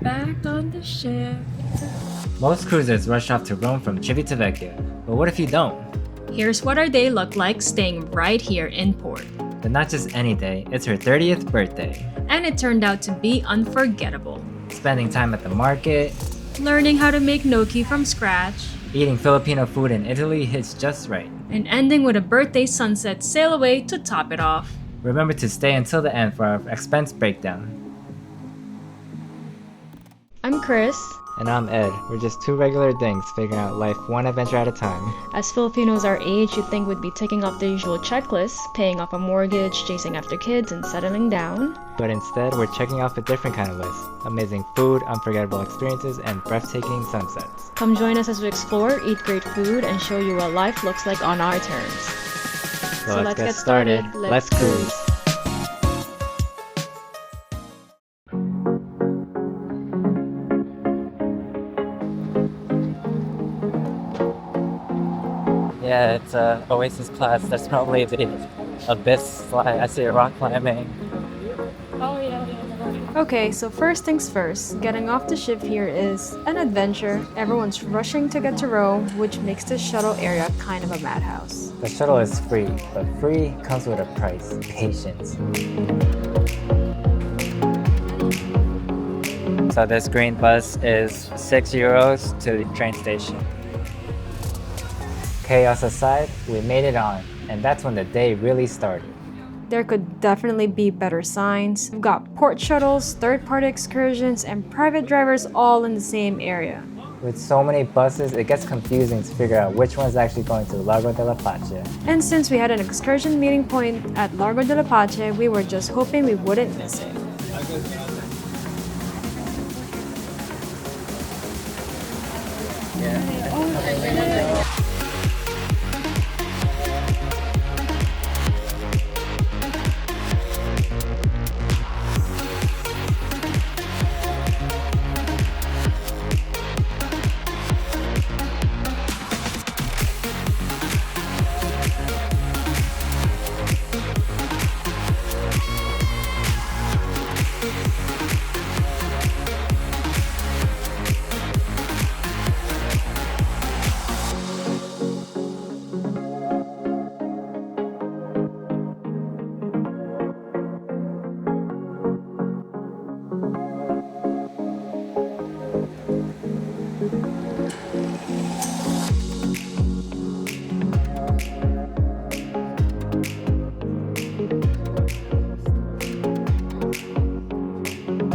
back on the ship. Most cruisers rush off to Rome from Civitavecchia, but what if you don't? Here's what our day looked like staying right here in port. But not just any day, it's her 30th birthday. And it turned out to be unforgettable. Spending time at the market, Learning how to make gnocchi from scratch, eating Filipino food in Italy hits just right. and ending with a birthday sunset sail away to top it off. Remember to stay until the end for our expense breakdown. I'm Chris. And I'm Ed. We're just two regular things figuring out life one adventure at a time. As Filipinos our age, you'd think we'd be ticking off the usual checklists, paying off a mortgage, chasing after kids, and settling down. But instead, we're checking off a different kind of list. Amazing food, unforgettable experiences, and breathtaking sunsets. Come join us as we explore, eat great food, and show you what life looks like on our terms. So let's get started. Let's cruise. Yeah, it's Oasis class. That's probably the abyss slide. I see a rock climbing. Okay, so first things first, getting off the ship here is an adventure. Everyone's rushing to get to Rome, which makes the shuttle area kind of a madhouse. The shuttle is free, but free comes with a price: patience. So this green bus is €6 to the train station. Chaos aside, we made it on, and that's when the day really started. There could definitely be better signs. We've got port shuttles, third-party excursions, and private drivers all in the same area. With so many buses, it gets confusing to figure out which one's actually going to Largo della Pace. And since we had an excursion meeting point at Largo della Pace, we were just hoping we wouldn't miss it.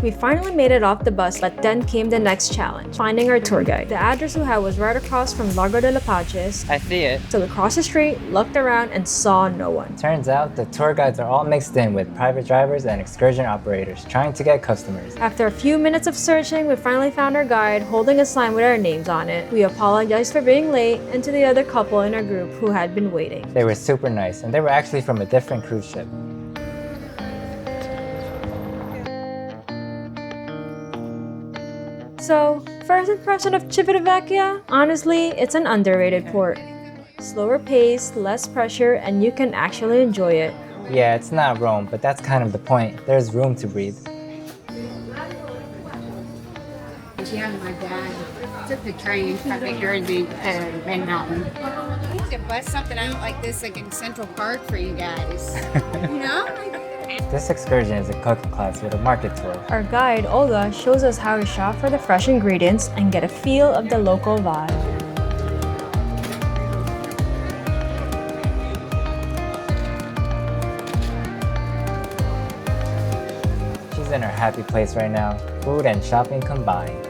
We finally made it off the bus, but then came the next challenge, finding our tour guide. The address we had was right across from Largo della Pace, I see it. so we crossed the street, looked around, and saw no one. Turns out the tour guides are all mixed in with private drivers and excursion operators trying to get customers. After a few minutes of searching, we finally found our guide holding a sign with our names on it. We apologized for being late, and to the other couple in our group who had been waiting. They were super nice, and they were actually from a different cruise ship. So, first impression of Civitavecchia? Honestly, it's an underrated port. Slower pace, less pressure, and you can actually enjoy it. Yeah, it's not Rome, but that's kind of the point. There's room to breathe. Yeah, my dad took the train from New Jersey to Red Mountain. We need to bust something out like this, like in Central Park for you guys. You know? This excursion is a cooking class with a market tour. Our guide, Olga, shows us how to shop for the fresh ingredients and get a feel of the local vibe. She's in her happy place right now, food and shopping combined.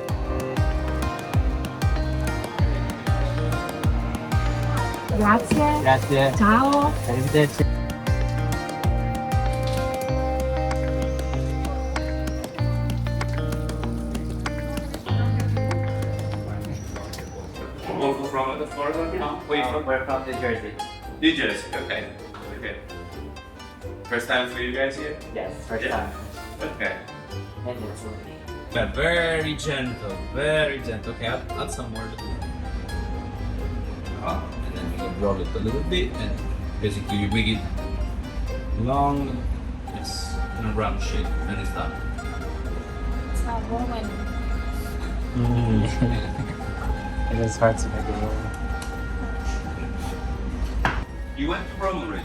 Grazie. Grazie. Ciao. Arrivederci. Local from the Florida? No, where you from? We're from New Jersey. New Jersey. Okay. Okay. First time for you guys here? Yes, first Yeah. time. Okay. And it's But very gentle, very gentle. Okay, add some more. And then you roll it a little bit, and basically you make it long, yes, in a round shape, and it's done. It's not rolling. It is hard to make it roll. You went to Rome already?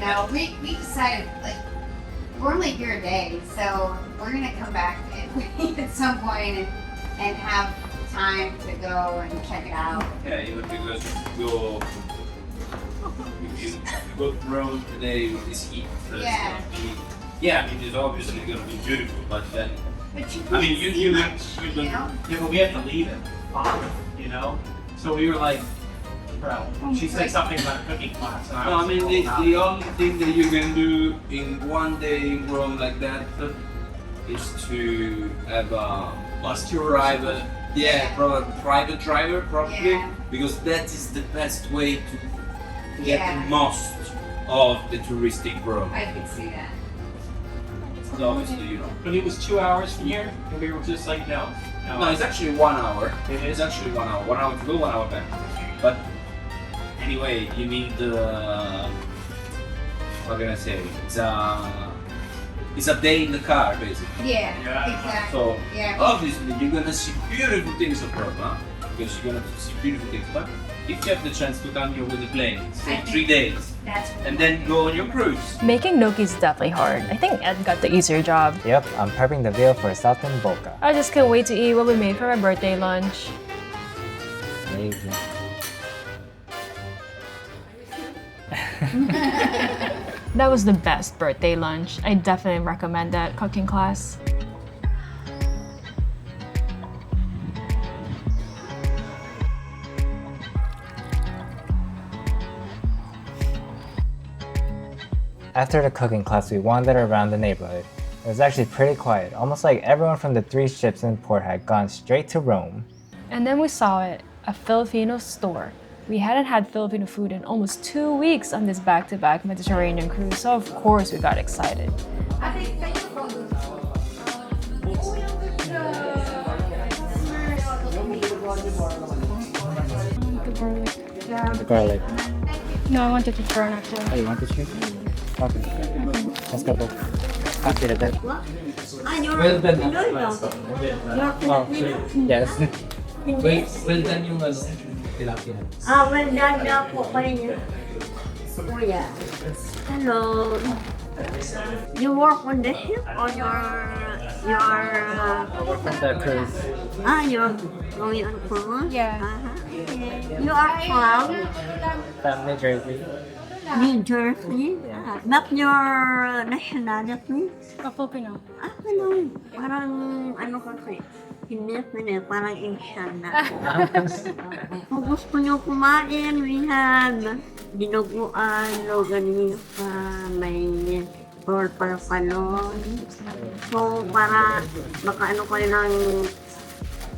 No. We decided, like, we're only here a day, so we're gonna come back at some point and have time to go and check it out. Yeah, even because if you go to Rome today with this heat, Yeah. Yeah, I mean, it's obviously gonna be beautiful, but then But you I mean, can't you see look, much, you you look. know? Yeah, but we have to leave at 5, you know? So we were like, bro, she said something about a cooking class. And No, I was mean, like, the only thing that you can do in one day in Rome like that is to have a Bus tour or private, private driver probably, Yeah. because that is the best way to get Yeah. the most of the touristic Rome. I could see that. So obviously, you know. But it was 2 hours from here, and we were just like, no. No, it's actually 1 hour. It It's is? actually 1 hour. 1 hour to go, 1 hour back. But anyway, you need what can I say? It's a day in the car basically. Yeah, Yeah. exactly. So Yeah. obviously you're gonna see beautiful things of Rome, huh? Because you're gonna see beautiful things. But if you have the chance to come here with the plane, stay 3 days, That's what and then go on your cruise. Making gnocchi is definitely hard. I think Ed got the easier job. Yep, I'm prepping the veal for Southern Boca. I just can't wait to eat what we made for my birthday lunch. Amazing. That was the best birthday lunch. I definitely recommend that cooking class. After the cooking class, we wandered around the neighborhood. It was actually pretty quiet, almost like everyone from the 3 ships in port had gone straight to Rome. And then we saw it, a Filipino store. We hadn't had Filipino food in almost 2 weeks on this back-to-back Mediterranean cruise, so of course we got excited. The garlic. No, I wanted to turn actually. Oh, you want this drink? Okay. Let's go. After the bed. Well done. Oh, yes. Well done yung tilapia. Well done na po pa rin. Kuya. Hello. You work on the ship or The cruise. you're going on cruise? Yeah. You are from From New Jersey. New Jersey? Not your nationality? Filipino. Ano? Parang ano kasi? Hindi, parang Asian na. Kung gusto nyo kumain, we have dinuguan, loganisa, may purple palon. So, para makaano kayo ng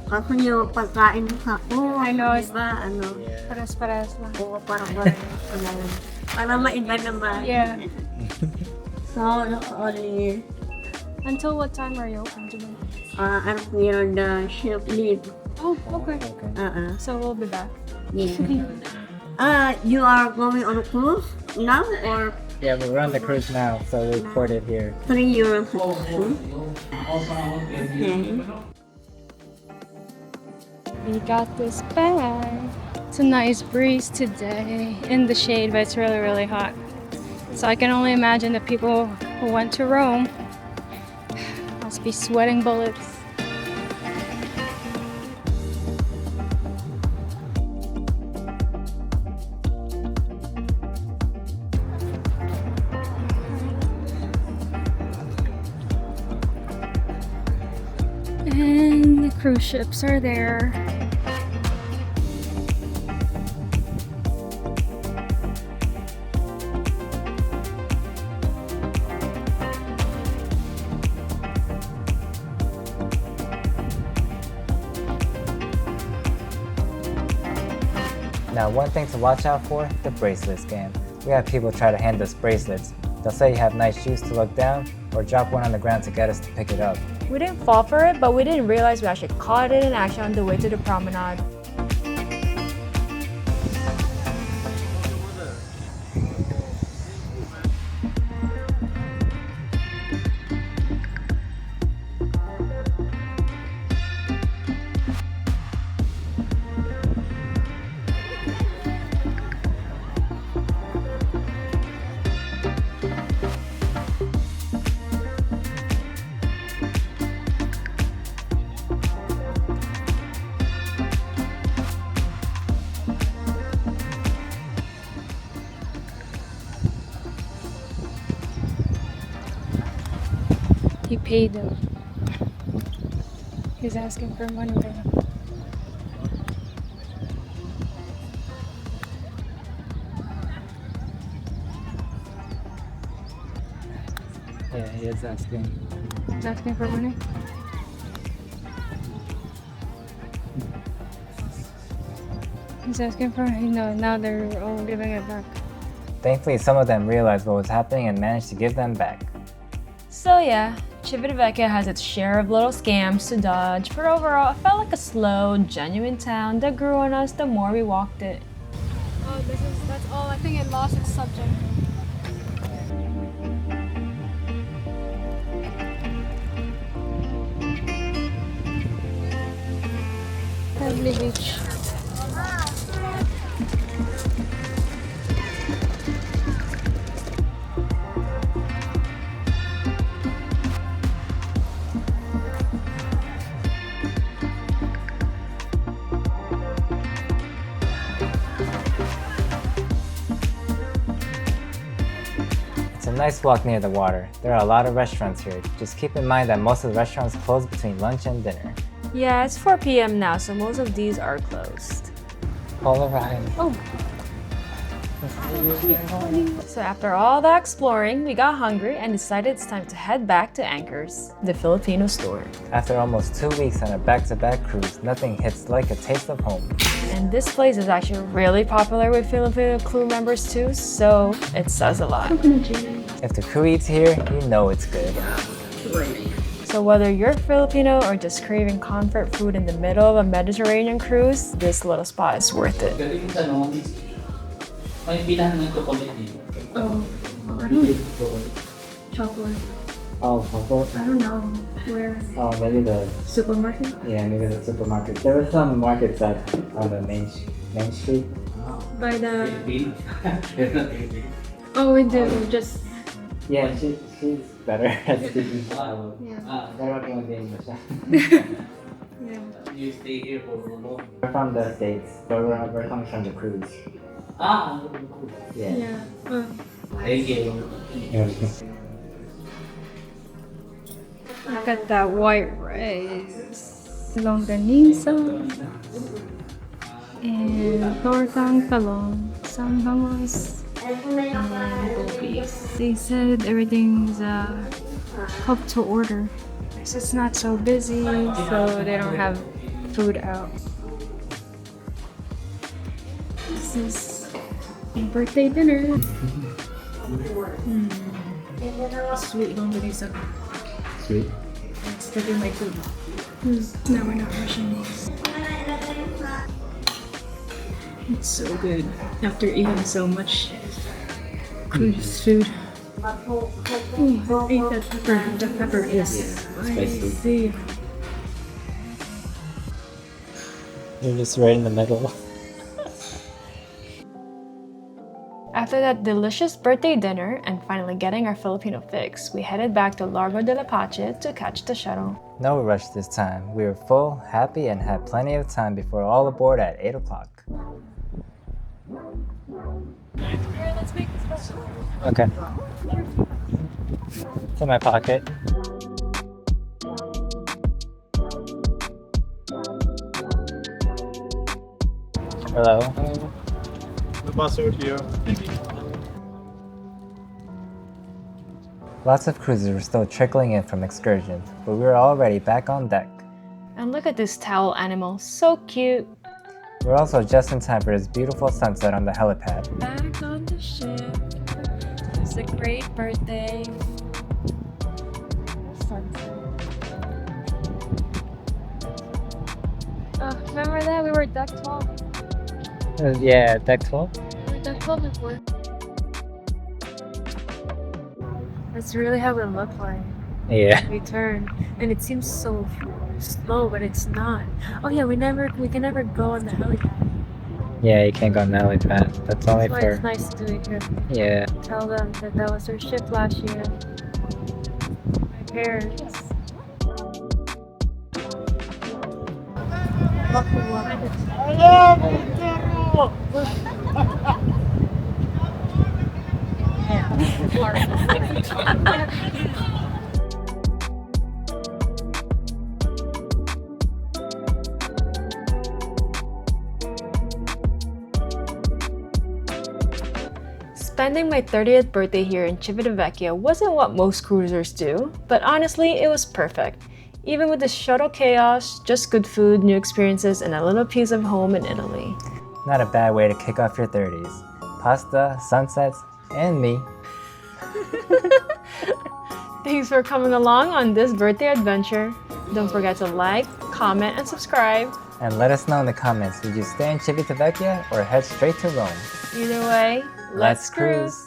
kasi yung pagkain sa I know, it's diba? Ano? pares-pares lang. Oo, para maiba naman. Yeah. So, only Until what time are you open to? I'm here on the ship leave. Oh, okay. Okay. So we'll be back. Yeah. You are going on a cruise now or Yeah, we're on the cruise now, so we ported here. 3 euros? Okay. We got this bag. It's a nice breeze today in the shade, but it's really, really hot. So I can only imagine the people who went to Rome must be sweating bullets. And the cruise ships are there. Now, one thing to watch out for, the bracelet scam. We have people try to hand us bracelets. They'll say you have nice shoes to look down, or drop one on the ground to get us to pick it up. We didn't fall for it, but we didn't realize we actually caught it in action on the way to the promenade. pay though. He's asking for money there. Yeah, he is asking. He's asking for money. He's asking for, now they're all giving it back. Thankfully, some of them realized what was happening and managed to give them back. So yeah, Civitavecchia has its share of little scams to dodge, but overall it felt like a slow, genuine town that grew on us the more we walked it. Oh, that's all. I think it lost its subject. Lovely beach. It's a nice walk near the water. There are a lot of restaurants here. Just keep in mind that most of the restaurants close between lunch and dinner. Yeah, it's 4 p.m. now, so most of these are closed. Polarized. Oh. So after all that exploring, we got hungry and decided it's time to head back to Anchor's, the Filipino store. After almost 2 weeks on a back-to-back cruise, nothing hits like a taste of home. And this place is actually really popular with Filipino crew members too, so it says a lot. If the crew eats here, you know it's good. So whether you're Filipino or just craving comfort food in the middle of a Mediterranean cruise, this little spot is worth it. May bilahan ng chocolate dito. Oh, I don't chocolate. Oh, chocolate? I don't know where. Oh, maybe the Supermarket? Yeah, maybe the supermarket. There were some markets that on the main street. By the. Philippine. It's not Philippine. Oh, we do. Just. Yeah, she's better at speaking. Yeah. Pero yung English. Yeah. You stay here for long. We're from the States, but we're coming from the cruise. Ah, Yeah. Yeah. thank you. Look at that white rice. Longanisa. And tortang talong. Sambangos. They said everything's up to order. So it's not so busy, so they don't have food out. This is birthday dinner. Sweet longanisa. Sweet. It's taking my food. Now we're not rushing these. It's so good after eating so much cruise food. I ate that pepper. The pepper is spicy. You're just right in the middle. After that delicious birthday dinner and finally getting our Filipino fix, we headed back to Largo della Pace to catch the shuttle. No rush this time. We were full, happy, and had plenty of time before all aboard at 8 o'clock. Here, let's make this special. Okay. It's in my pocket. Hello. The bus over here. Lots of cruisers were still trickling in from excursions, but we were already back on deck. And look at this towel animal, so cute. We're also just in time for this beautiful sunset on the helipad. Back on the ship. It's a great birthday. Remember that? We were deck 12. Yeah, deck 12? We were deck 12 before. That's really how it looked like. Yeah. We turned, and it seems so slow, but it's not. Oh yeah, we can never go on the helipad. Yeah, you can't go on the helipad. That's only That's why it's nice to do it here. Yeah. Tell them that that was their shift last year. My parents. Spending my 30th birthday here in Civitavecchia wasn't what most cruisers do, but honestly, it was perfect. Even with the shuttle chaos, just good food, new experiences, and a little piece of home in Italy. Not a bad way to kick off your 30s. Pasta, sunsets, and me. Thanks for coming along on this birthday adventure. Don't forget to like, comment, and subscribe. And let us know in the comments, would you stay in Civitavecchia or head straight to Rome? Either way, let's cruise!